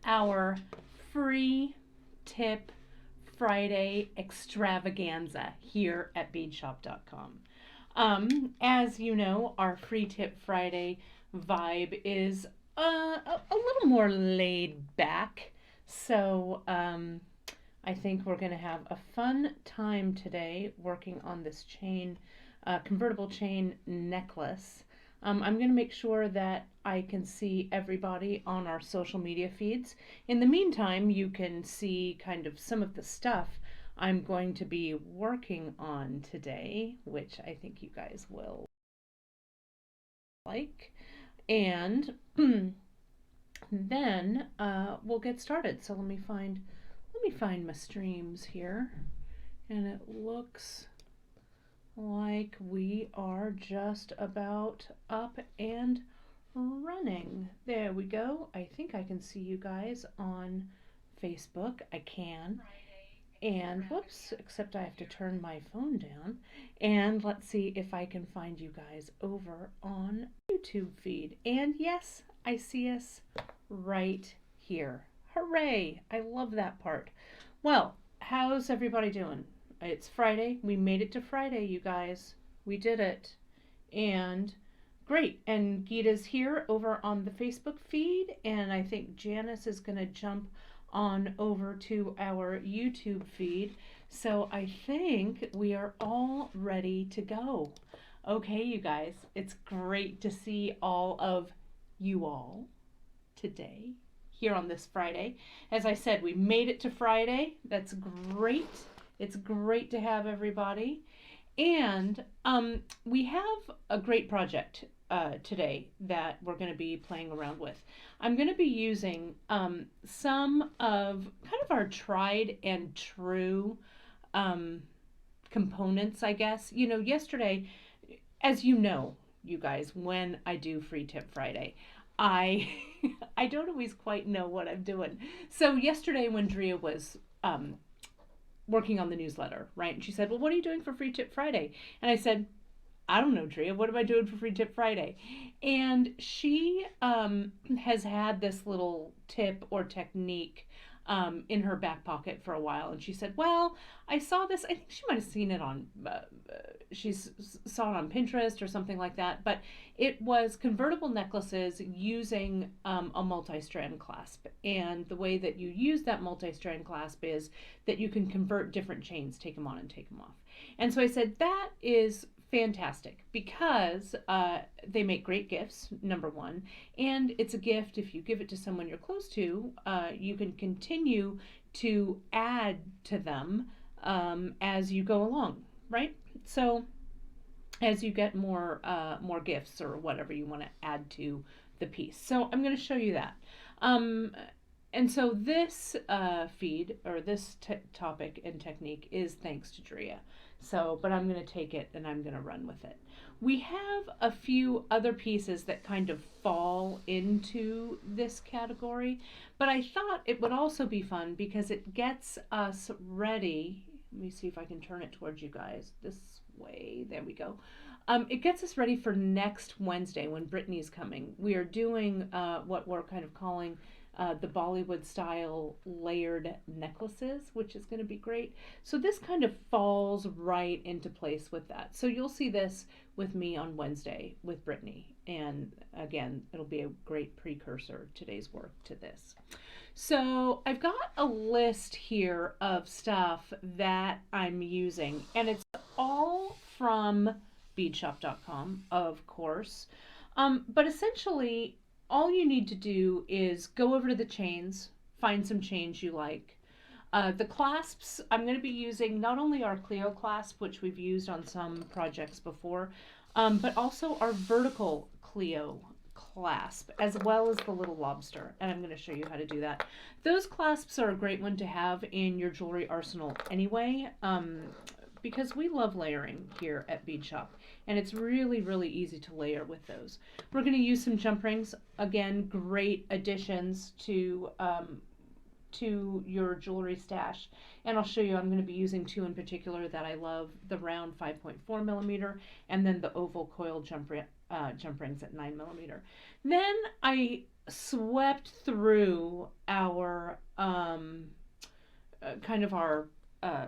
our free tip Friday extravaganza here at beadshop.com. As you know, our free tip Friday vibe is a little more laid back. So I think we're going to have a fun time today working on this chain, convertible chain necklace. I'm going to make sure that I can see everybody on our social media feeds. In the meantime, you can see kind of some of the stuff I'm going to be working on today, which I think you guys will like. And then we'll get started. So let me find my streams here, and it looks like we are just about up and running. There we go. I think I can see you guys on Facebook. I can. And whoops, except I have to turn my phone down. And let's see if I can find you guys over on YouTube feed. And yes, I see us right here. Hooray! I love that part. Well, how's everybody doing? It's Friday. We made it to Friday, you guys. We did it. And great. And Geeta's here over on the Facebook feed. And I think Janice is going to jump on over to our YouTube feed. So I think we are all ready to go. Okay, you guys, it's great to see all of you all today here on this Friday. As I said, we made it to Friday. That's great. It's great to have everybody. And we have a great project today that we're going to be playing around with. I'm going to be using some of kind of our tried and true components, I guess. You know, yesterday, as you know, you guys, when I do Free Tip Friday, I I don't always quite know what I'm doing. So yesterday when Drea was working on the newsletter, right? And she said, well, what are you doing for Free Tip Friday? And I said, I don't know, Drea, what am I doing for Free Tip Friday? And she has had this little tip or technique in her back pocket for a while. And she said, well, I saw this, I think she might have seen it on, she saw it on Pinterest or something like that, but it was convertible necklaces using a multi-strand clasp. And the way that you use that multi-strand clasp is that you can convert different chains, take them on and take them off. And so I said, that is fantastic because they make great gifts, number one, and it's a gift. If you give it to someone you're close to, you can continue to add to them as you go along, right? So as you get more gifts or whatever you want to add to the piece. So I'm going to show you that. And so this feed or this topic and technique is thanks to Drea. So, but I'm going to take it and I'm going to run with it. We have a few other pieces that kind of fall into this category, but I thought it would also be fun because it gets us ready. Let me see if I can turn it towards you guys this way. There we go. It gets us ready for next Wednesday when Brittany's coming. We are doing what we're kind of calling the Bollywood style layered necklaces, which is going to be great. So this kind of falls right into place with that. So you'll see this with me on Wednesday with Brittany. And again, it'll be a great precursor, today's work, to this. So I've got a list here of stuff that I'm using, and it's all from beadshop.com, of course. But essentially, all you need to do is go over to the chains, find some chains you like. The clasps, I'm going to be using not only our Clio clasp, which we've used on some projects before, but also our vertical Clio clasp, as well as the little lobster. And I'm going to show you how to do that. Those clasps are a great one to have in your jewelry arsenal anyway, because we love layering here at Bead Shop, and it's really, really easy to layer with those. We're going to use some jump rings. Again, great additions to your jewelry stash. And I'll show you, I'm going to be using two in particular that I love, the round 5.4 millimeter and then the oval coil jump rings at 9 millimeter. Then I swept through our kind of our uh,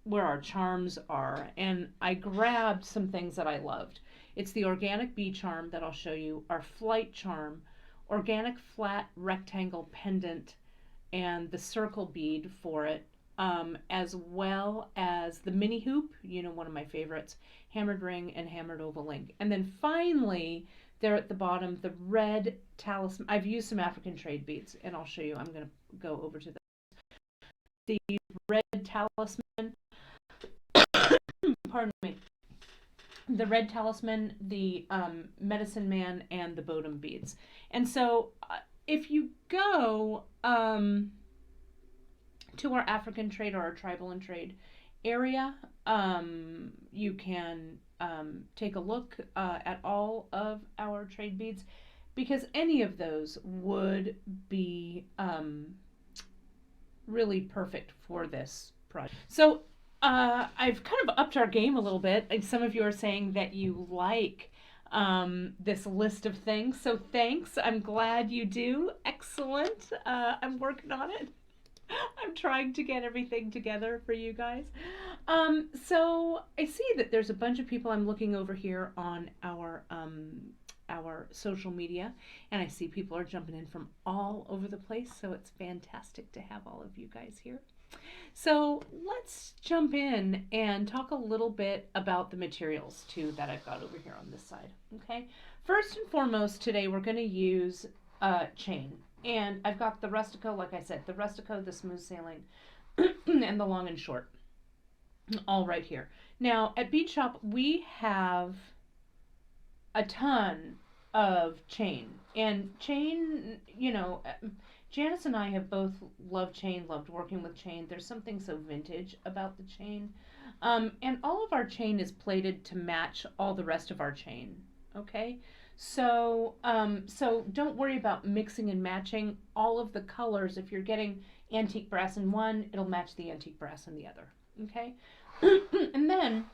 where our charms are, and I grabbed some things that I loved. It's the organic bee charm that I'll show you, our flight charm, organic flat rectangle pendant, and the circle bead for it, as well as the mini hoop, one of my favorites, hammered ring and hammered oval link. And then finally, there at the bottom, the red talisman. I've used some African trade beads, and I'll show you. I'm going to go over to the red talisman. Pardon me. The red talisman, the medicine man, and the bodum beads. And so, if you go to our African trade or our tribal and trade area, you can take a look at all of our trade beads, because any of those would be really perfect for this project. So I've kind of upped our game a little bit. Some of you are saying that you like this list of things. So thanks. I'm glad you do. Excellent. I'm working on it. I'm trying to get everything together for you guys. So I see that there's a bunch of people. I'm looking over here on our social media, and I see people are jumping in from all over the place. So it's fantastic to have all of you guys here. So let's jump in and talk a little bit about the materials too that I've got over here on this side. Okay, first and foremost, today we're going to use chain. And I've got the rustico, like I said, the rustico, the smooth sailing, and the long and short, all right here. Now, at Beadshop, we have a ton of chain. And chain, Janice and I have both loved chain, loved working with chain. There's something so vintage about the chain. And all of our chain is plated to match all the rest of our chain, okay? So, so don't worry about mixing and matching all of the colors. If you're getting antique brass in one, it'll match the antique brass in the other. Okay, and then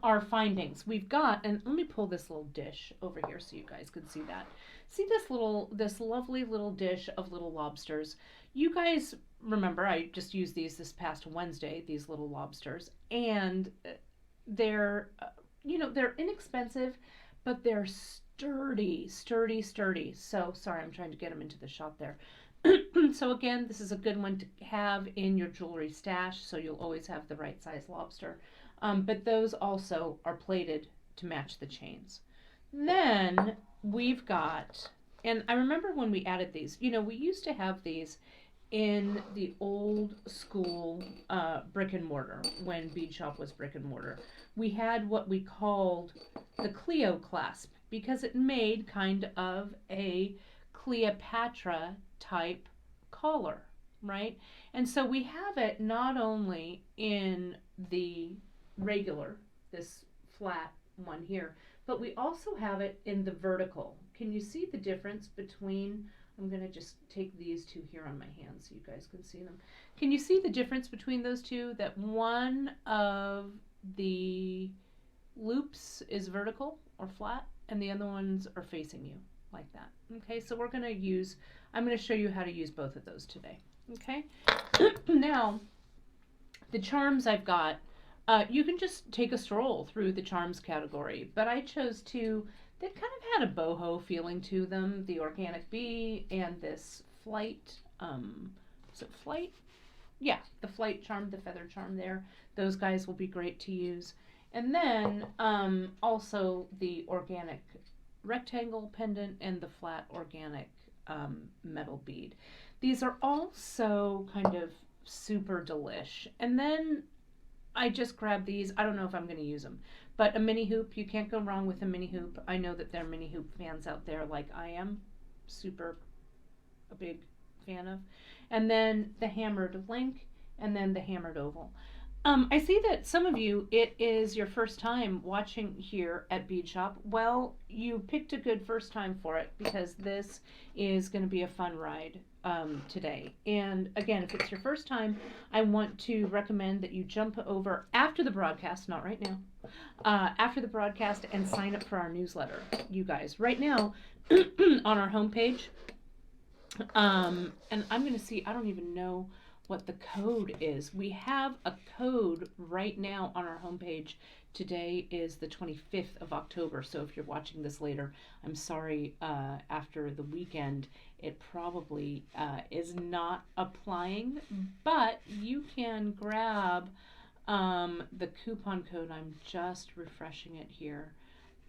our findings. We've got, and let me pull this little dish over here so you guys can see that. See this lovely little dish of little lobsters. You guys remember I just used these this past Wednesday. These little lobsters, and they're, they're inexpensive, but they're sturdy, sturdy, sturdy. So, sorry, I'm trying to get them into the shot there. So again, this is a good one to have in your jewelry stash, so you'll always have the right size lobster. But those also are plated to match the chains. Then we've got, and I remember when we added these, we used to have these in the old school brick and mortar, when Beadshop was brick and mortar. We had what we called the Cleo clasp, because it made kind of a Cleopatra type collar, right? And so we have it not only in the regular, this flat one here, but we also have it in the vertical. Can you see the difference between, I'm going to just take these two here on my hand so you guys can see them. Can you see the difference between those two? That one of the loops is vertical or flat, and the other ones are facing you like that. Okay, so we're going to use, I'm going to show you how to use both of those today. Okay, now the charms I've got, you can just take a stroll through the charms category, but I chose two that kind of had a boho feeling to them. The organic bee and this flight, is it flight? Yeah, the flight charm, the feather charm there. Those guys will be great to use. And then also the organic rectangle pendant and the flat organic metal bead. These are all so kind of super delish. And then I just grabbed these. I don't know if I'm going to use them, but a mini hoop. You can't go wrong with a mini hoop. I know that there are mini hoop fans out there like I am. Super a big fan of. And then the hammered link, and then the hammered oval. I see that some of you, it is your first time watching here at Beadshop. Well, you picked a good first time for it because this is going to be a fun ride today. And again, if it's your first time, I want to recommend that you jump over after the broadcast, not right now, after the broadcast and sign up for our newsletter, you guys. Right now, on our homepage, and I'm going to see, I don't even know what the code is. We have a code right now on our homepage. Today is the 25th of October, so if you're watching this later, I'm sorry, after the weekend, it probably is not applying, but you can grab the coupon code. I'm just refreshing it here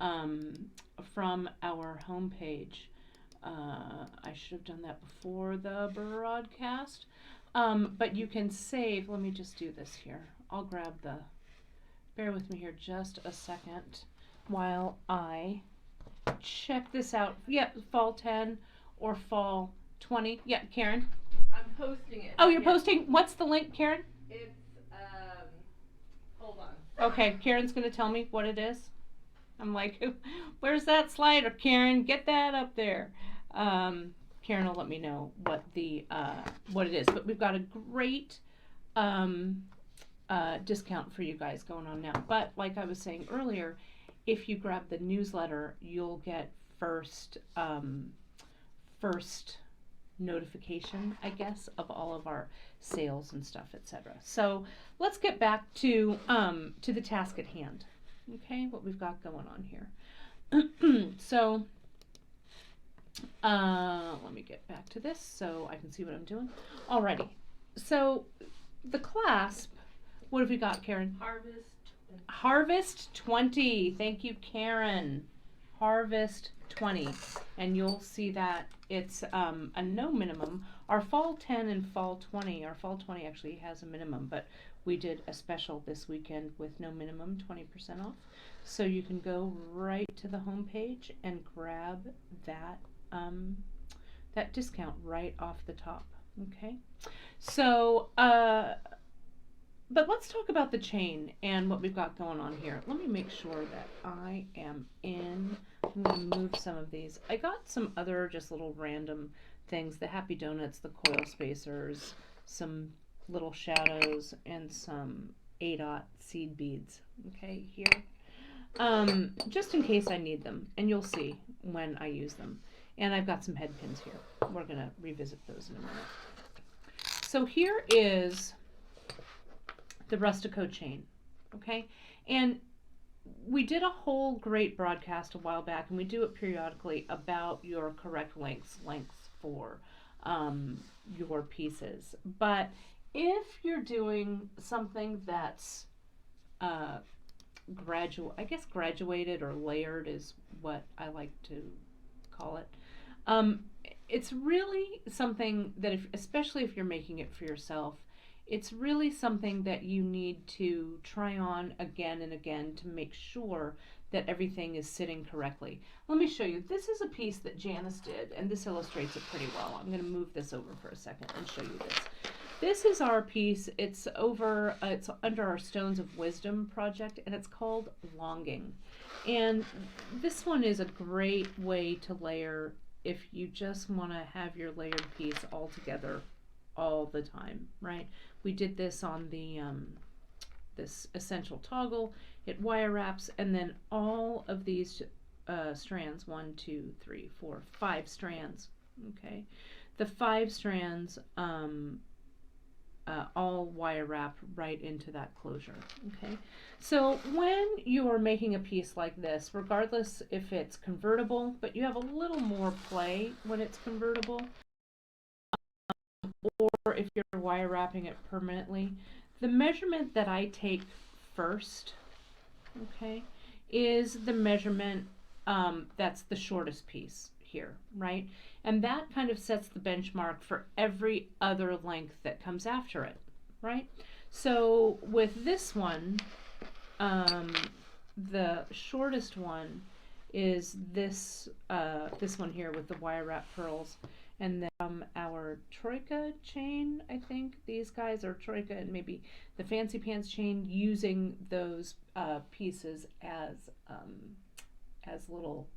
from our homepage. I should have done that before the broadcast. But you can save, let me just do this here. I'll grab bear with me here just a second while I check this out. Yep, fall 10 or fall 20. Yeah, Karen? I'm posting it. Oh, you're posting? What's the link, Karen? It's, hold on. Okay, Karen's going to tell me what it is. I'm like, where's that slider, Karen? Get that up there. Karen will let me know what what it is. But we've got a great discount for you guys going on now. But like I was saying earlier, if you grab the newsletter, you'll get first notification, I guess, of all of our sales and stuff, etc. So let's get back to the task at hand. Okay, what we've got going on here. So let me get back to this so I can see what I'm doing. Alrighty. So the clasp, what have we got, Karen? Harvest 20. Thank you, Karen. Harvest 20. And you'll see that it's a no minimum. Our fall 10 and fall 20, our fall 20 actually has a minimum, but we did a special this weekend with no minimum, 20% off. So you can go right to the homepage and grab that that discount right off the top. Okay, so but let's talk about the chain and what we've got going on here. Let me make sure that I am in. I'm going to move some of these. I got some other just little random things, the Happy Donuts, the coil spacers, some little shadows, and some A-dot seed beads. Okay, here. Just in case I need them, and you'll see when I use them. And I've got some head pins here. We're going to revisit those in a minute. So here is the Rustico chain, okay? And we did a whole great broadcast a while back, and we do it periodically about your correct lengths for your pieces. But if you're doing something that's graduated or layered is what I like to call it. It's really something that, especially if you're making it for yourself, it's really something that you need to try on again and again to make sure that everything is sitting correctly. Let me show you. This is a piece that Janice did, and this illustrates it pretty well. I'm going to move this over for a second and show you this. This is our piece. It's under our Stones of Wisdom project, and it's called Longing. And this one is a great way to layer if you just want to have your layered piece all together all the time, right? We did this on the this essential toggle. It wire wraps, and then all of these strands, 1, 2, 3, 4, 5 strands. Okay, the 5 strands all wire wrap right into that closure. Okay, so when you are making a piece like this, regardless if it's convertible, but you have a little more play when it's convertible, or if you're wire wrapping it permanently, the measurement that I take first, okay, is the measurement that's the shortest piece here, right? And that kind of sets the benchmark for every other length that comes after it, right? So with this one, the shortest one is this one here with the wire wrap pearls, And then our Troika chain, I think these guys are Troika and maybe the Fancy Pants chain, using those pieces as little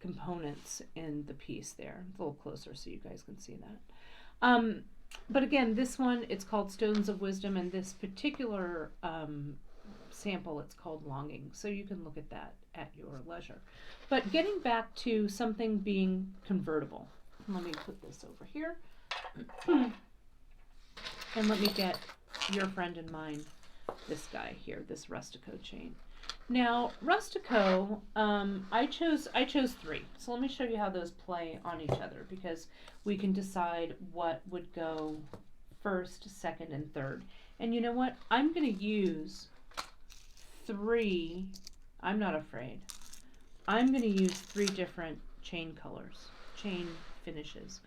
components in the piece there. A little closer so you guys can see that. But again, this one, it's called Stones of Wisdom, and this particular sample, it's called Longing. So you can look at that at your leisure. But getting back to something being convertible, let me put this over here. And let me get your friend and mine, this guy here, this Rustico chain. Now, Rustico, I chose 3. So let me show you how those play on each other, because we can decide what would go first, second, and third. And you know what? I'm going to use 3. I'm not afraid. I'm going to use 3 different chain colors, chain finishes.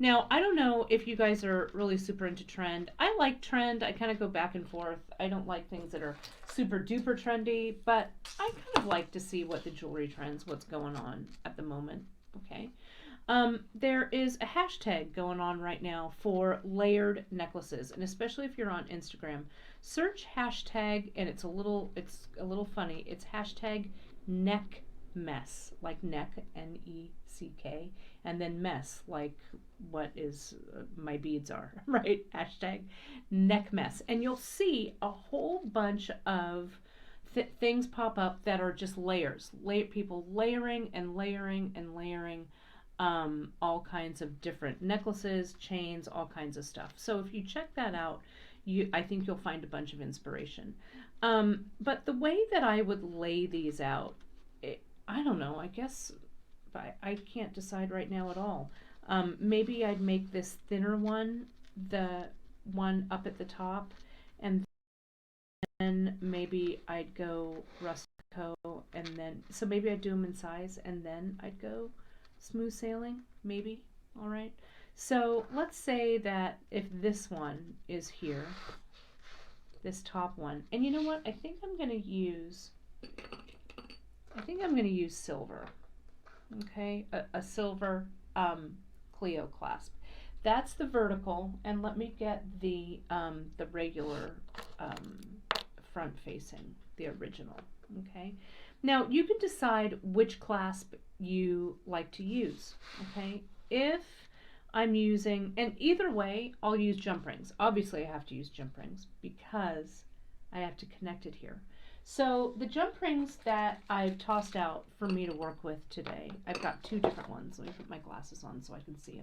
Now, I don't know if you guys are really super into trend. I like trend. I kind of go back and forth. I don't like things that are super duper trendy, but I kind of like to see what the jewelry trends, what's going on at the moment. Okay. There is a hashtag going on right now for layered necklaces, and especially if you're on Instagram, search hashtag, and it's a little funny. It's hashtag neck mess, like neck, N-E-C-K, and then mess, like what is my beads are, right? Hashtag neck mess. And you'll see a whole bunch of things pop up that are just layers, people layering and layering and layering all kinds of different necklaces, chains, all kinds of stuff. So if you check that out, I think you'll find a bunch of inspiration. But the way that I would lay these out, I don't know, I guess I can't decide right now at all. Maybe I'd make this thinner one, the one up at the top, and then maybe I'd go Rustico, and then, so maybe I'd do them in size, and then I'd go smooth sailing, maybe. All right. So let's say that if this one is here, this top one, and you know what? I think I'm going to use silver. Okay, a silver Clio clasp. That's the vertical, and let me get the regular front facing, the original. Okay, now you can decide which clasp you like to use. Okay, if I'm using, and either way, I'll use jump rings. Obviously, I have to use jump rings because I have to connect it here. So the jump rings that I've tossed out for me to work with today, I've got 2 different ones. Let me put my glasses on so I can see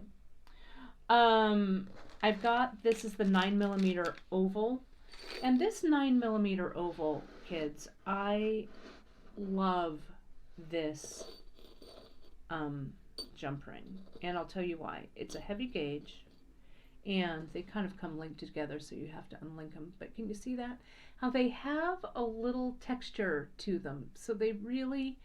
them. I've got, this is the 9mm oval, and this 9mm oval, kids, I love this jump ring, and I'll tell you why. It's a heavy gauge, and they kind of come linked together, so you have to unlink them. But can you see that? How they have a little texture to them, so they really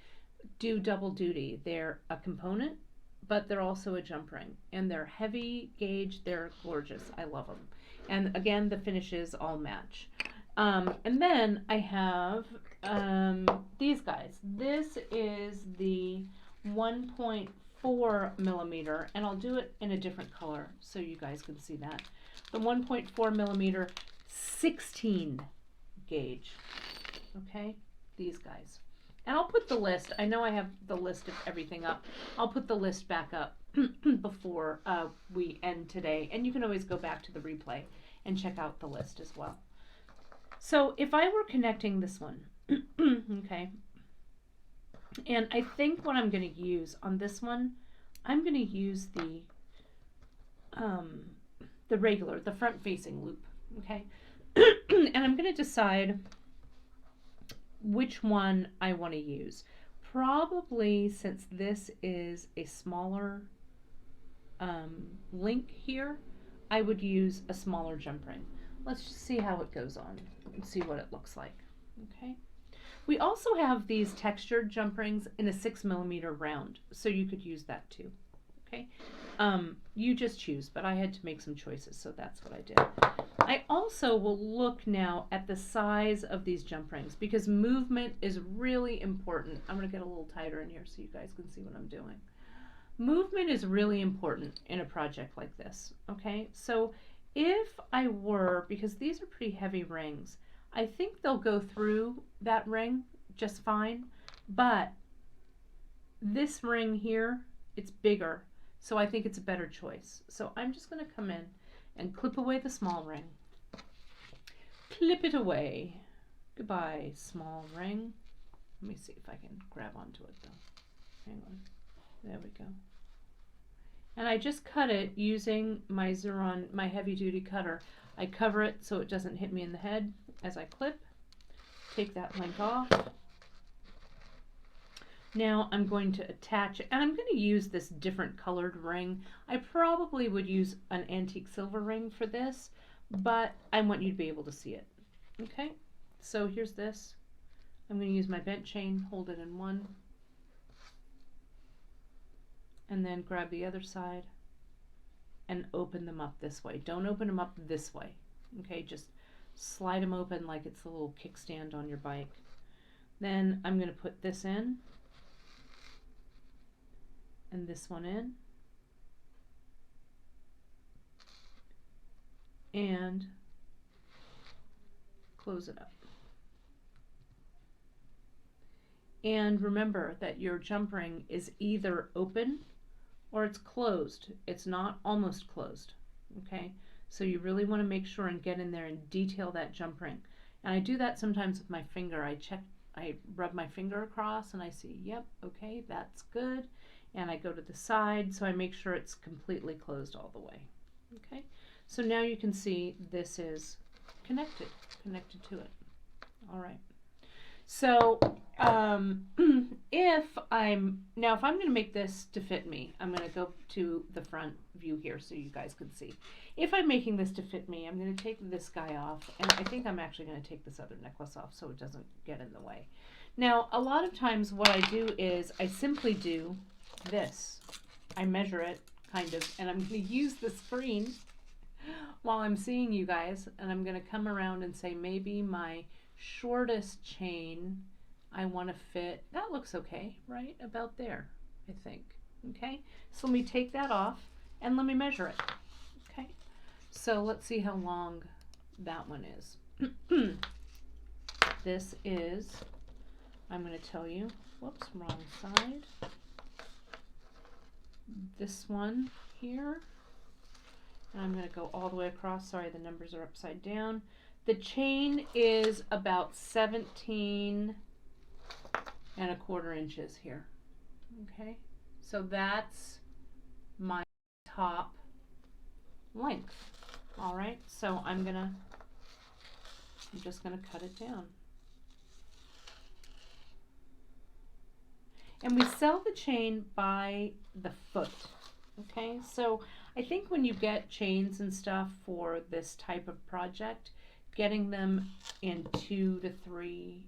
do double duty. They're a component, but they're also a jump ring, and they're heavy gauge. They're gorgeous. I love them. And again, the finishes all match. And then I have these guys. This is the 1.4mm, and I'll do it in a different color so you guys can see that. The 1.4mm 16 gauge. Okay, these guys. And I'll put the list. I know I have the list of everything up. I'll put the list back up before we end today, and you can always go back to the replay and check out the list as well. So if I were connecting this one, okay, and I think what I'm going to use on this one, I'm going to use the regular, the front facing loop, okay, and I'm going to decide which one I want to use. Probably, since this is a smaller link here, I would use a smaller jump ring. Let's just see how it goes on and see what it looks like. Okay. We also have these textured jump rings in a 6mm round, so you could use that too. Okay. You just choose, but I had to make some choices, so that's what I did. I also will look now at the size of these jump rings, because movement is really important. I'm going to get a little tighter in here so you guys can see what I'm doing. movement is really important in a project like this, okay? So if I were, because these are pretty heavy rings, I think they'll go through that ring just fine, but this ring here, it's bigger, so I think it's a better choice. So I'm just going to come in and clip away the small ring. Clip it away. Goodbye, small ring. Let me see if I can grab onto it though. Hang on. There we go. And I just cut it using my Xuron, my heavy duty cutter. I cover it so it doesn't hit me in the head as I clip. Take that link off. Now I'm going to attach it, and I'm going to use this different colored ring. I probably would use an antique silver ring for this, but I want you to be able to see it. Okay, so here's this. I'm going to use my bent chain, hold it in one, and then grab the other side and open them up this way. Don't open them up this way. Okay, just slide them open like it's a little kickstand on your bike. Then I'm going to put this in and this one in, and close it up. And remember that your jump ring is either open or it's closed. It's not almost closed, okay? So you really want to make sure and get in there and detail that jump ring. And I do that sometimes with my finger. I rub my finger across and I see, yep, okay, that's good. And I go to the side, so I make sure it's completely closed all the way. Okay, so now you can see this is connected to it. All right. So if I'm going to make this to fit me, I'm going to go to the front view here so you guys can see. If I'm making this to fit me, I'm going to take this guy off, and I think I'm actually going to take this other necklace off so it doesn't get in the way. Now, a lot of times what I do is I simply do this. I measure it, kind of, and I'm going to use the screen while I'm seeing you guys, and I'm going to come around and say maybe my shortest chain I want to fit. That looks okay, right? About there, I think. Okay, so let me take that off and let me measure it. Okay, so let's see how long that one is. This is, I'm going to tell you, whoops, wrong side. This one here, and I'm going to go all the way across. Sorry, the numbers are upside down. The chain is about 17 and a quarter inches here. Okay, so that's my top length. All right, so I'm just gonna cut it down. And we sell the chain by the foot. Okay, so I think when you get chains and stuff for this type of project, getting them in 2 to 3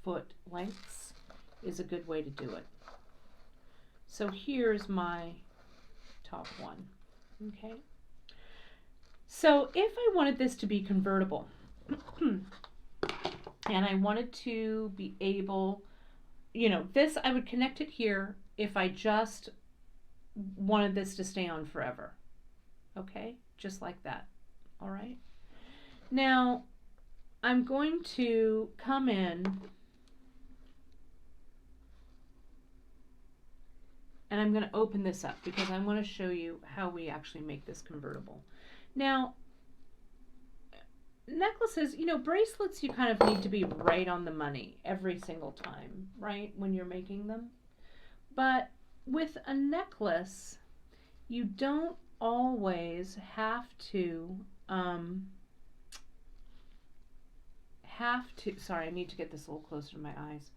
foot lengths is a good way to do it. So here's my top one. Okay, so if I wanted this to be convertible and I wanted to be able, you know, this, I would connect it here if I just wanted this to stay on forever. Okay, just like that. All right, now I'm going to come in and I'm going to open this up because I want to show you how we actually make this convertible. Now, necklaces, you know, bracelets, you kind of need to be right on the money every single time, right, when you're making them. But with a necklace, you don't always have to, sorry, I need to get this a little closer to my eyes.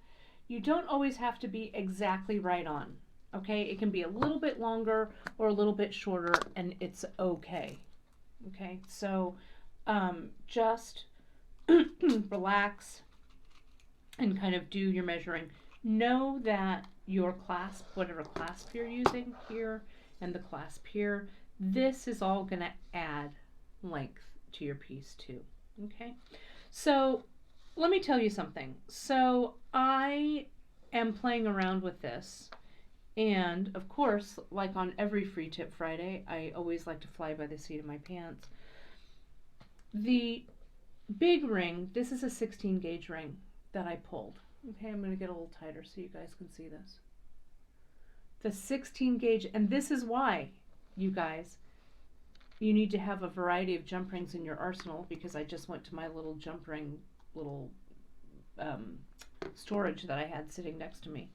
You don't always have to be exactly right on, okay? It can be a little bit longer or a little bit shorter, and it's okay, okay? So just relax and kind of do your measuring. Know that your clasp, whatever clasp you're using here and the clasp here, this is all going to add length to your piece too. Okay, so let me tell you something. So I am playing around with this And of course, like on every free tip Friday, I always like to fly by the seat of my pants. The big ring, this is a 16 gauge ring that I pulled. Okay, I'm going to get a little tighter so you guys can see this. The 16 gauge, and this is why, you guys, you need to have a variety of jump rings in your arsenal, because I just went to my little jump ring, little storage that I had sitting next to me.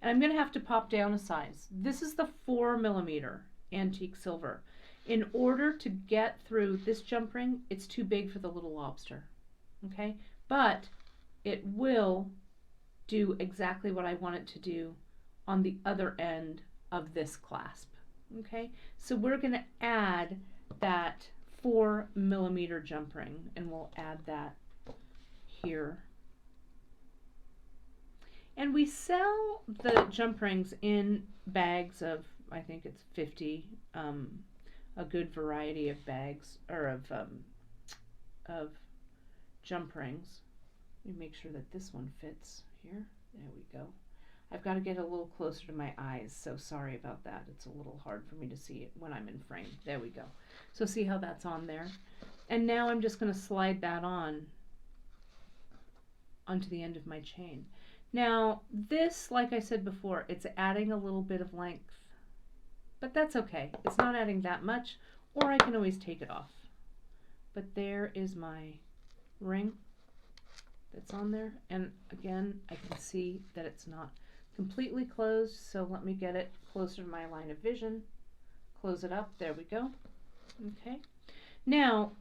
And I'm going to have to pop down a size. This is the 4mm antique silver. In order to get through this jump ring, it's too big for the little lobster. Okay? But it will do exactly what I want it to do on the other end of this clasp. Okay? So we're going to add that 4mm jump ring, and we'll add that here. And we sell the jump rings in bags of, I think it's 50, a good variety of bags, or of jump rings. Let me make sure that this one fits here. There we go. I've got to get a little closer to my eyes, so sorry about that. It's a little hard for me to see it when I'm in frame. There we go. So see how that's on there? And now I'm just going to slide that onto the end of my chain. Now this, like I said before, it's adding a little bit of length, but that's okay. It's not adding that much, or I can always take it off. But there is my ring that's on there, and again, I can see that it's not completely closed, so let me get it closer to my line of vision. Close it up. There we go. Okay. Now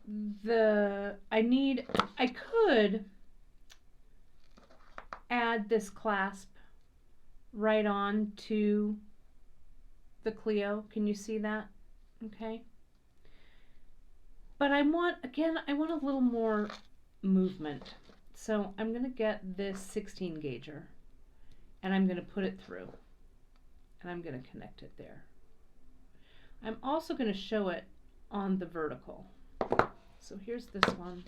I could add this clasp right on to the Clio. Can you see that? Okay. But I want a little more movement. So I'm going to get this 16 gauger, and I'm going to put it through, and I'm going to connect it there. I'm also going to show it on the vertical. So here's this one.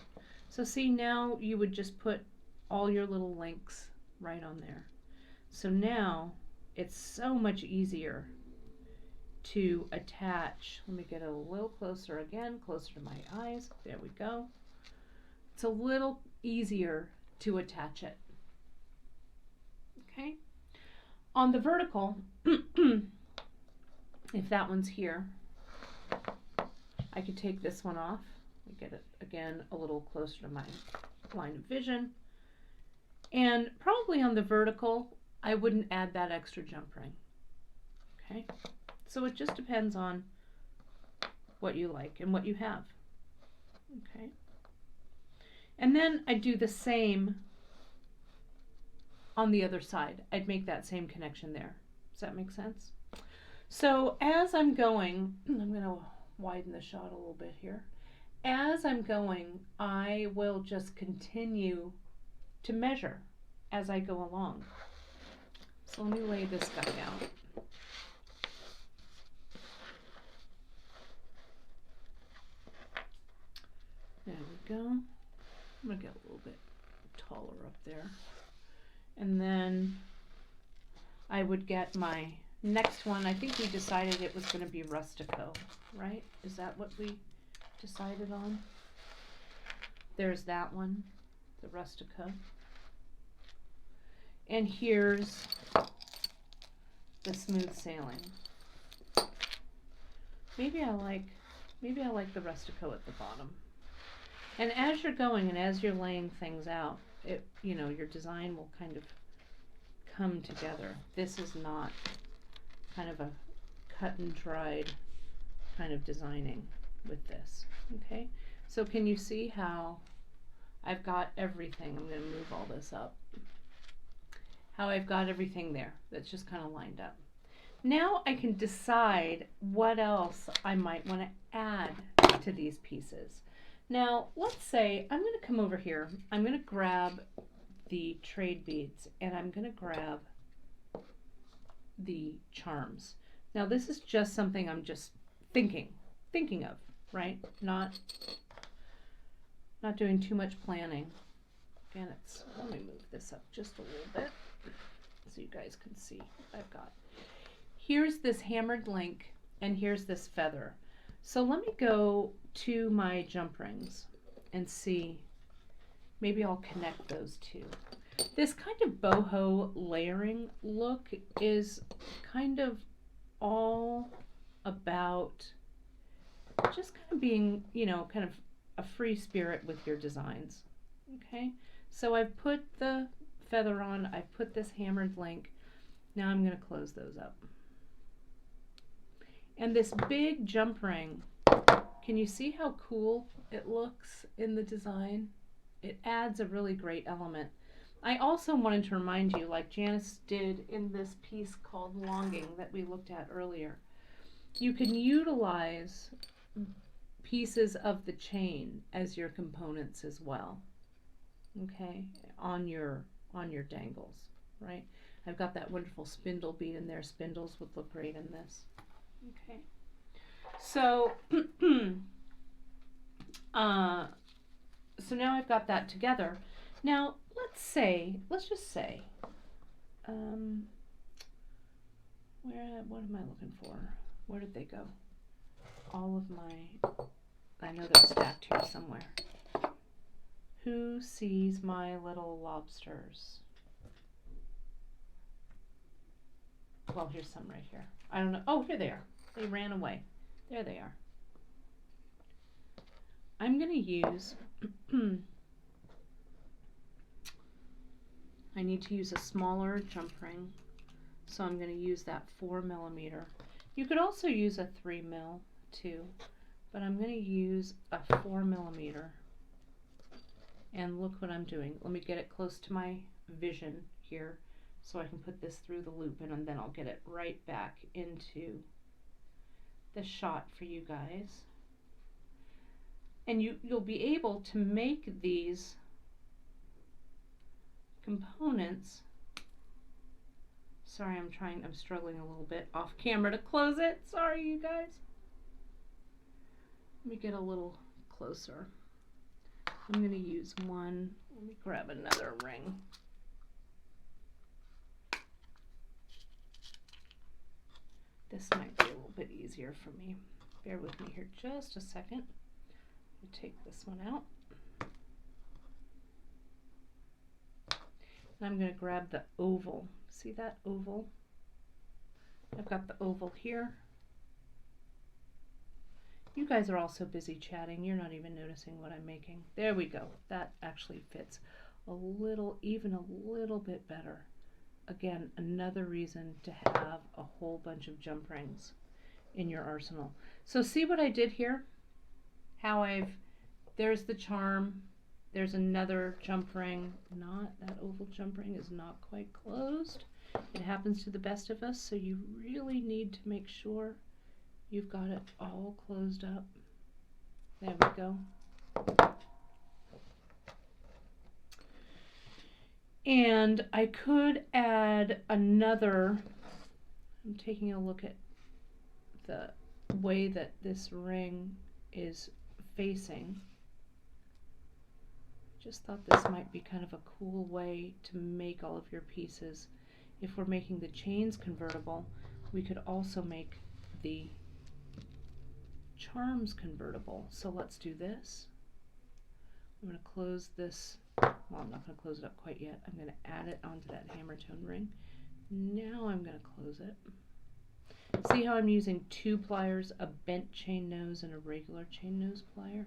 So see, now you would just put all your little links right on there. So now it's so much easier to attach. Let me get a little closer again, closer to my eyes. There we go. It's a little easier to attach it. Okay. On the vertical, if that one's here, I could take this one off. Get it again a little closer to my line of vision. And probably on the vertical, I wouldn't add that extra jump ring. Okay. So it just depends on what you like and what you have. Okay. And then I do the same on the other side. I'd make that same connection there. Does that make sense? So as I'm going, I'm going to widen the shot a little bit here. As I'm going, I will just continue to measure as I go along. So let me lay this guy out. There we go. I'm going to get a little bit taller up there. And then I would get my next one. I think we decided it was going to be Rustico, right? Is that what we decided on? There's that one, the Rustico. And here's the Smooth Sailing. Maybe I like the Rustico at the bottom. And as you're going and as you're laying things out, your design will kind of come together. This is not kind of a cut and dried kind of designing with this. Okay, so can you see how I've got everything? I'm going to move all this up. How I've got everything there that's just kind of lined up. Now I can decide what else I might want to add to these pieces. Now let's say I'm going to come over here. I'm going to grab the trade beads and I'm going to grab the charms. Now this is just something I'm just thinking of, right? Not doing too much planning. Again, let me move this up just a little bit so you guys can see what I've got. here's this hammered link and here's this feather. So let me go to my jump rings and see, maybe I'll connect those two. This kind of boho layering look is kind of all about just kind of being, kind of a free spirit with your designs. Okay, so I've put the feather on, I've put this hammered link. Now I'm going to close those up. And this big jump ring, can you see how cool it looks in the design? It adds a really great element. I also wanted to remind you, like Janice did in this piece called Longing that we looked at earlier, you can utilize pieces of the chain as your components as well. Okay, on your dangles, right? I've got that wonderful spindle bead in there. Spindles would look great in this. Okay, so so now I've got that together. Now let's just say, what am I looking for? Where did they go? All of my, I know they're stacked here somewhere. Who sees my little lobsters? Well, here's some right here. I don't know. Oh, here they are. They ran away. There they are. I'm going to use, I need to use a smaller jump ring. So I'm going to use that 4mm. You could also use a 3mm too, but I'm going to use a 4mm. And look what I'm doing. Let me get it close to my vision here so I can put this through the loop, and then I'll get it right back into the shot for you guys. And you'll be able to make these components. Sorry, I'm struggling a little bit off camera to close it. Sorry, you guys. Let me get a little closer. I'm going to use one. Let me grab another ring. This might be a little bit easier for me. Bear with me here just a second. I'll take this one out. And I'm going to grab the oval. See that oval? I've got the oval here. You guys are all so busy chatting, you're not even noticing what I'm making. There we go. That actually fits even a little bit better. Again, another reason to have a whole bunch of jump rings in your arsenal. So see what I did here? How there's the charm, there's another jump ring. That oval jump ring is not quite closed. It happens to the best of us, so you really need to make sure you've got it all closed up. There we go. And I could add another, I'm taking a look at the way that this ring is facing. Just thought this might be kind of a cool way to make all of your pieces. If we're making the chains convertible, we could also make the charms convertible. So let's do this. I'm going to close this. Well, I'm not going to close it up quite yet. I'm going to add it onto that hammer tone ring. Now I'm going to close it. See how I'm using two pliers, a bent chain nose and a regular chain nose plier?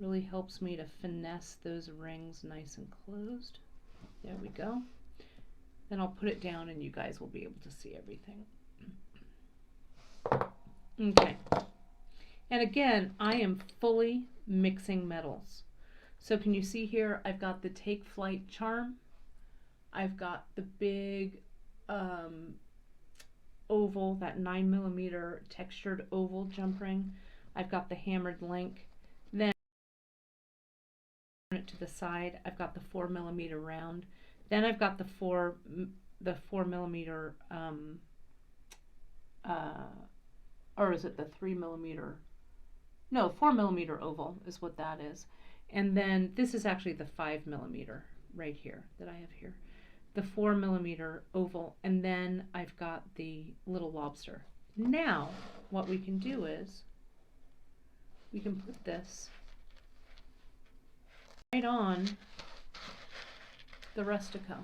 Really helps me to finesse those rings nice and closed. There we go. Then I'll put it down and you guys will be able to see everything. Okay. And again, I am fully mixing metals. So can you see here, I've got the Take Flight charm. I've got the big oval, that 9mm textured oval jump ring. I've got the hammered link. Then it to the side, I've got the 4mm round. Then I've got the 4mm, or is it the 3mm? No, 4mm oval is what that is. And then this is actually the 5mm right here that I have here. the 4mm oval, and then I've got the little lobster. Now, what we can do is we can put this right on the rustico.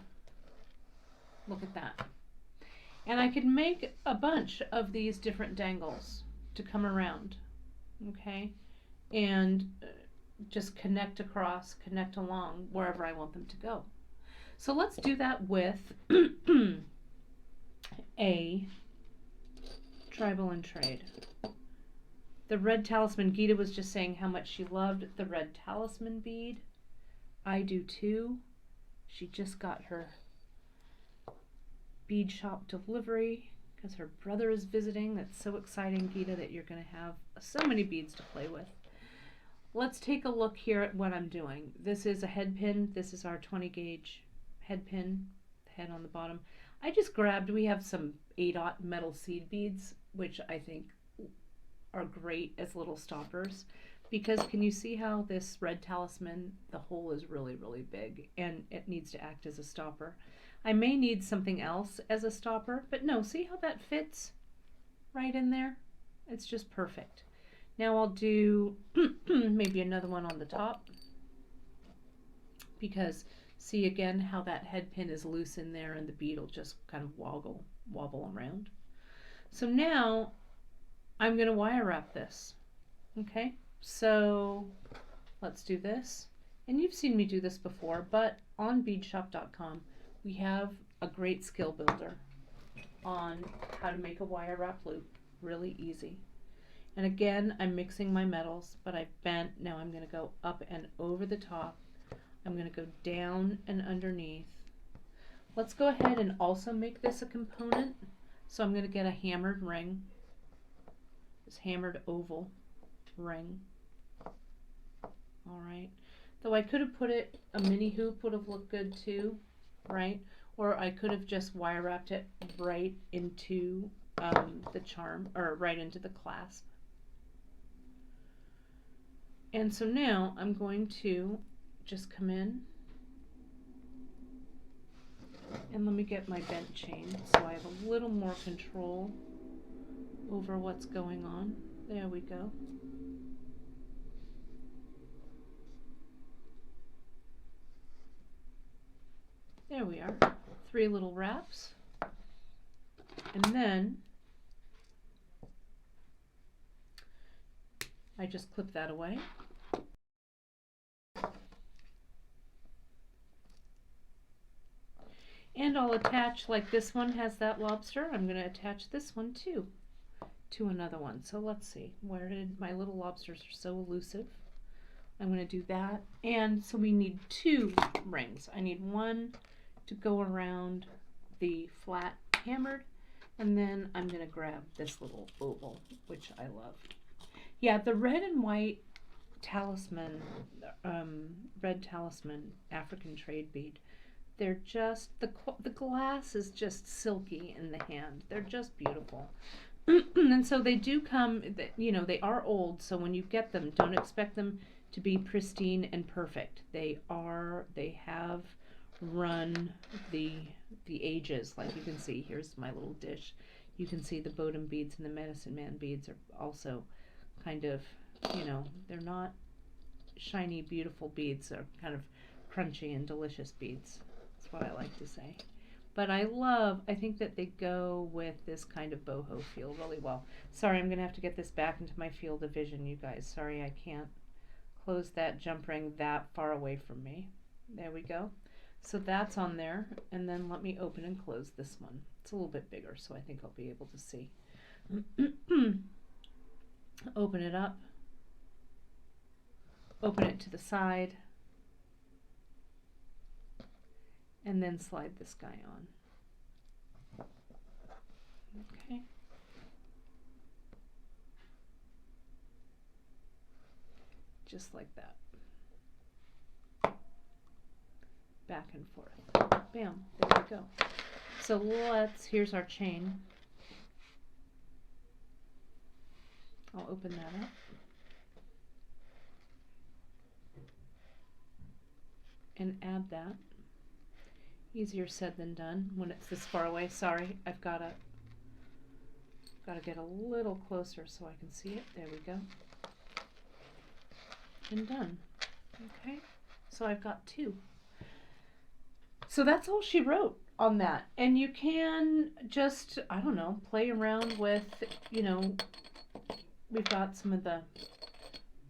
Look at that. And I could make a bunch of these different dangles to come around, okay? And just connect across, connect along wherever I want them to go. So let's do that with a tribal and trade. The red talisman, Gita was just saying how much she loved the red talisman bead. I do too. She just got her Beadshop delivery because her brother is visiting. That's so exciting, Gita, that you're going to have so many beads to play with. Let's take a look here at what I'm doing. This is a head pin. This is our 20 gauge head pin, head on the bottom. I just grabbed, we have some 8/0 metal seed beads, which I think are great as little stoppers, because can you see how this red talisman, the hole is really, really big and it needs to act as a stopper. I may need something else as a stopper, but no, see how that fits right in there? It's just perfect. Now I'll do maybe another one on the top, because see again how that head pin is loose in there and the bead will just kind of wobble around. So now I'm going to wire wrap this. Okay, so let's do this. And you've seen me do this before, but on beadshop.com we have a great skill builder on how to make a wire wrap loop. Really easy. And again, I'm mixing my metals, but I've bent. Now I'm going to go up and over the top. I'm going to go down and underneath. Let's go ahead and also make this a component. So I'm going to get a hammered ring, this hammered oval ring. All right. Though I could have put it, a mini hoop would have looked good too, right? Or I could have just wire wrapped it right into the charm, or right into the clasp. And so now I'm going to just come in and let me get my bent chain so I have a little more control over what's going on. There we go. There we are. 3 little wraps. And then I just clip that away. And I'll attach, like this one has that lobster, I'm going to attach this one too to another one. So let's see, where did my little lobsters are so elusive. I'm going to do that. And so we need 2 rings. I need one to go around the flat hammered, and then I'm going to grab this little oval, which I love. Yeah, the red and white talisman, red talisman African trade bead, they're just, the glass is just silky in the hand. They're just beautiful. And so they do come, you know, they are old, so when you get them, don't expect them to be pristine and perfect. They have run the ages. Like you can see, here's my little dish. You can see the Bodum beads and the Medicine Man beads are also kind of, you know, they're not shiny, beautiful beads. They're kind of crunchy and delicious beads. That's what I like to say. But I think that they go with this kind of boho feel really well. Sorry, I'm going to have to get this back into my field of vision, you guys. Sorry, I can't close that jump ring that far away from me. There we go. So that's on there. And then let me open and close this one. It's a little bit bigger, so I think I'll be able to see. Open it up. Open it to the side. And then slide this guy on. Okay. Just like that. Back and forth. Bam, there we go. So here's our chain. I'll open that up. And add that. Easier said than done when it's this far away. Sorry, I've gotta get a little closer so I can see it. There we go. And done. Okay, so I've got 2. So that's all she wrote on that. And you can just, I don't know, play around with, you know, we've got some of the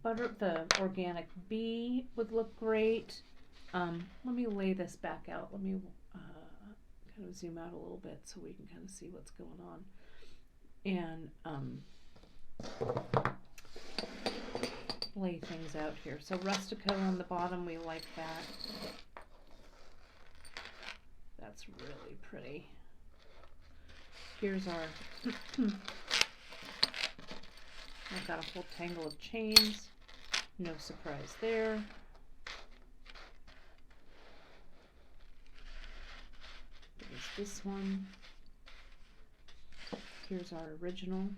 butter, the organic bee would look great. Let me lay this back out. Let me kind of zoom out a little bit so we can kind of see what's going on. And lay things out here. So rustico on the bottom, we like that. That's really pretty. Here's our I've got a whole tangle of chains. No surprise there. There's this one. Here's our original.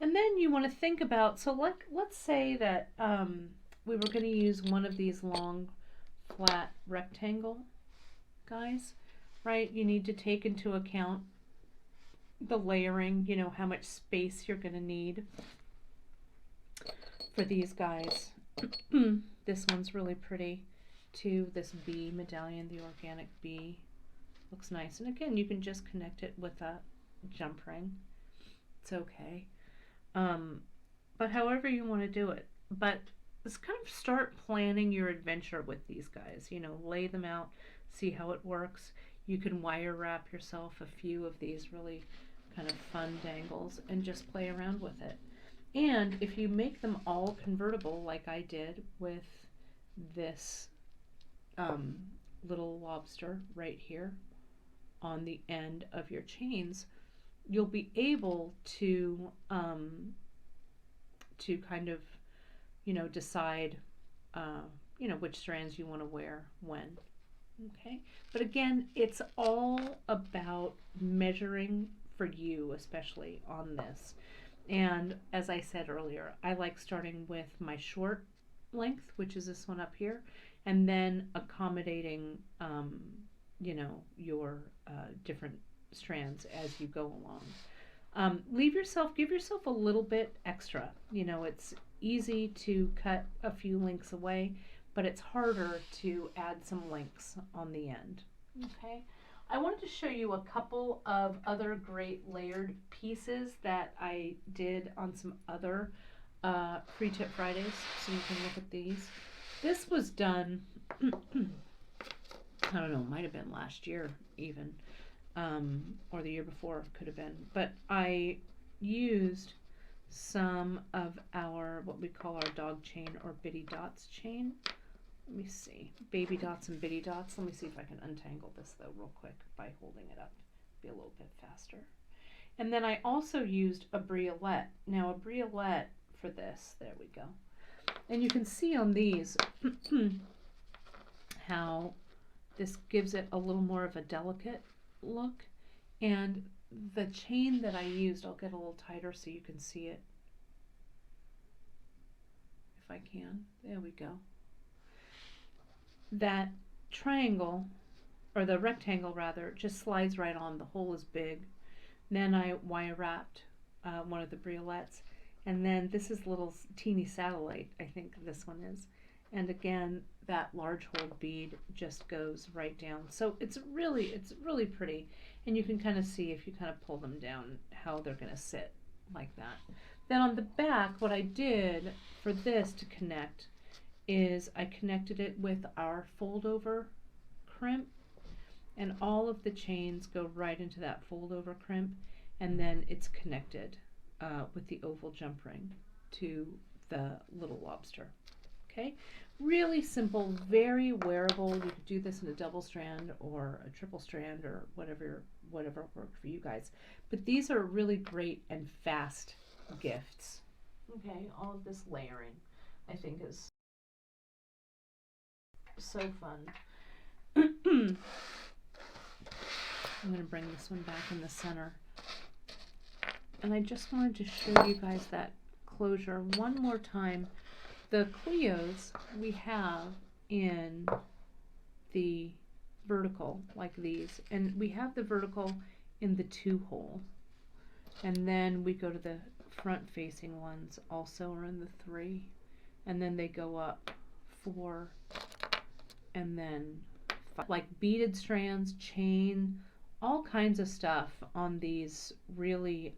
And then you want to think about, so let's say that we were going to use one of these long flat rectangle guys, right? You need to take into account the layering, you know, how much space you're going to need for these guys. This one's really pretty too. This bee medallion, the organic bee, looks nice. And again, you can just connect it with a jump ring. It's okay. But however you want to do it. But let's kind of start planning your adventure with these guys. You know, lay them out, see how it works. You can wire wrap yourself a few of these really kind of fun dangles and just play around with it. And if you make them all convertible like I did with this little lobster right here on the end of your chains, you'll be able to kind of, you know, decide you know, which strands you want to wear when. Okay, but again, it's all about measuring for you, especially on this. And as I said earlier, I like starting with my short length, which is this one up here, and then accommodating you know, your different strands as you go along. Give yourself a little bit extra. You know, it's easy to cut a few links away, but it's harder to add some links on the end. Okay, I wanted to show you a couple of other great layered pieces that I did on some other Free Tip Fridays, so you can look at these. This was done, I don't know, might have been last year even, or the year before, could have been, but I used some of our, what we call our dog chain or bitty dots chain. Let me see, baby dots and bitty dots. Let me see if I can untangle this though real quick by holding it up. Be a little bit faster. And then I also used a briolette. Now a briolette for this, there we go. And you can see on these how this gives it a little more of a delicate look. And the chain that I used, I'll get a little tighter so you can see it. If I can, there we go. That triangle, or the rectangle rather, just slides right on. The hole is big. Then I wire wrapped one of the briolettes, and then this is little teeny satellite, I think this one is. And again, that large hole bead just goes right down. So it's really pretty, and you can kind of see if you kind of pull them down how they're going to sit like that. Then on the back, what I did for this to connect is I connected it with our fold over crimp, and all of the chains go right into that fold over crimp, and then it's connected with the oval jump ring to the little lobster. Okay, really simple, very wearable. You could do this in a double strand or a triple strand or whatever worked for you guys. But these are really great and fast gifts. Okay, all of this layering I think is so fun. I'm going to bring this one back in the center. And I just wanted to show you guys that closure one more time. The Cleos we have in the vertical like these, and we have the vertical in the 2-hole, and then we go to the front facing ones also are in the 3, and then they go up 4, and then 5. Like beaded strands, chain, all kinds of stuff on these really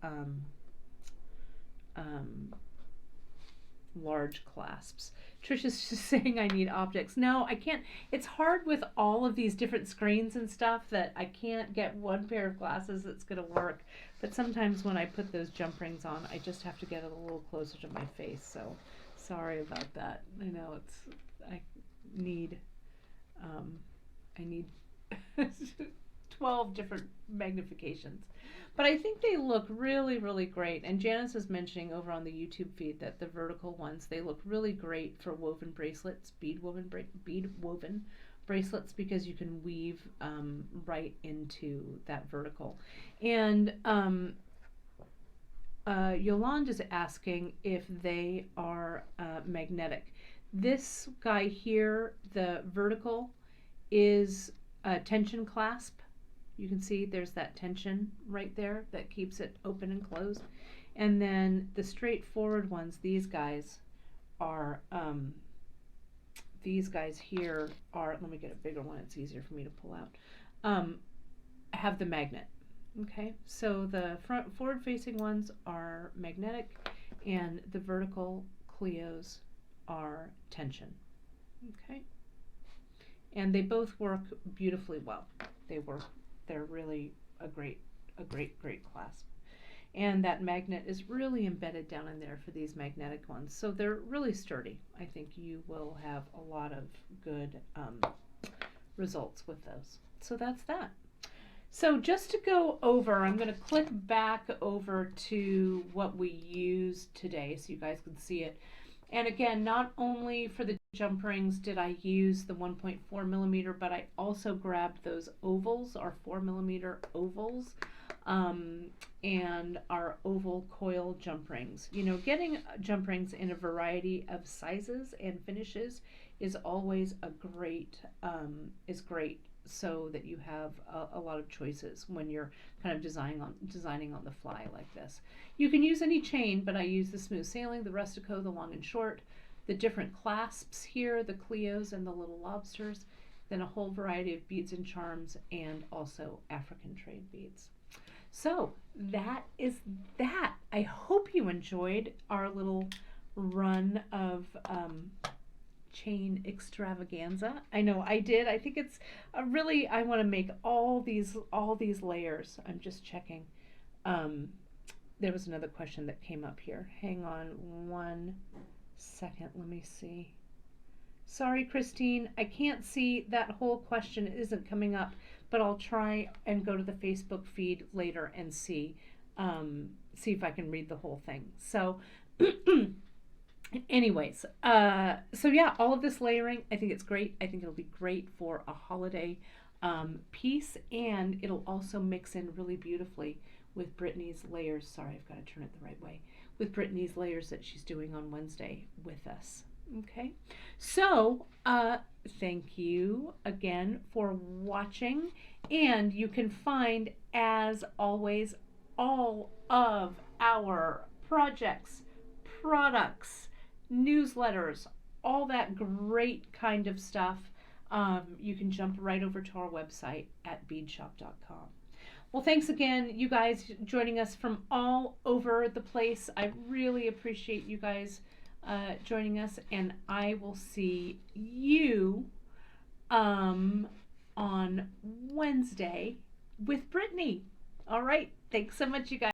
large clasps. Trisha's just saying I need optics. No, I can't. It's hard with all of these different screens and stuff that I can't get one pair of glasses that's going to work. But sometimes when I put those jump rings on, I just have to get it a little closer to my face. So sorry about that. I know I need 12 different magnifications. But I think they look really, really great. And Janice is mentioning over on the YouTube feed that the vertical ones, they look really great for woven bracelets, bead woven bracelets, because you can weave right into that vertical. And Yolande is asking if they are magnetic. This guy here, the vertical, is a tension clasp. You can see there's that tension right there that keeps it open and closed. And then the straightforward ones, these guys here are, let me get a bigger one, it's easier for me to pull out, have the magnet. Okay, so the forward facing ones are magnetic, and the vertical Cleos are tension. Okay, and they both work beautifully well. They're really a great clasp. And that magnet is really embedded down in there for these magnetic ones. So they're really sturdy. I think you will have a lot of good results with those. So that's that. So just to go over, I'm going to click back over to what we used today so you guys can see it. And again, not only for the jump rings did I use the 1.4 millimeter, but I also grabbed those ovals, our 4 millimeter ovals, and our oval coil jump rings. You know, getting jump rings in a variety of sizes and finishes is always a great, so that you have a lot of choices when you're kind of designing on the fly like this. You can use any chain, but I use the smooth sailing, the rustico, the long and short, the different clasps here, the Cleos and the little lobsters, then a whole variety of beads and charms, and also African trade beads. So that is that. I hope you enjoyed our little run of chain extravaganza. I know I did. I think it's really, I want to make all these layers. I'm just checking. There was another question that came up here. Hang on 1 second. Let me see. Sorry, Christine, I can't see that whole question. It isn't coming up, but I'll try and go to the Facebook feed later and see if I can read the whole thing. So anyways, so yeah, all of this layering, I think it's great. I think it'll be great for a holiday piece, and it'll also mix in really beautifully with Brittany's layers. Sorry, I've got to turn it the right way. With Brittany's layers that she's doing on Wednesday with us. Okay, so thank you again for watching, and you can find, as always, all of our projects, products, newsletters, all that great kind of stuff. You can jump right over to our website at beadshop.com. Well, thanks again, you guys, joining us from all over the place. I really appreciate you guys joining us, and I will see you on Wednesday with Brittany. All right, thanks so much, you guys.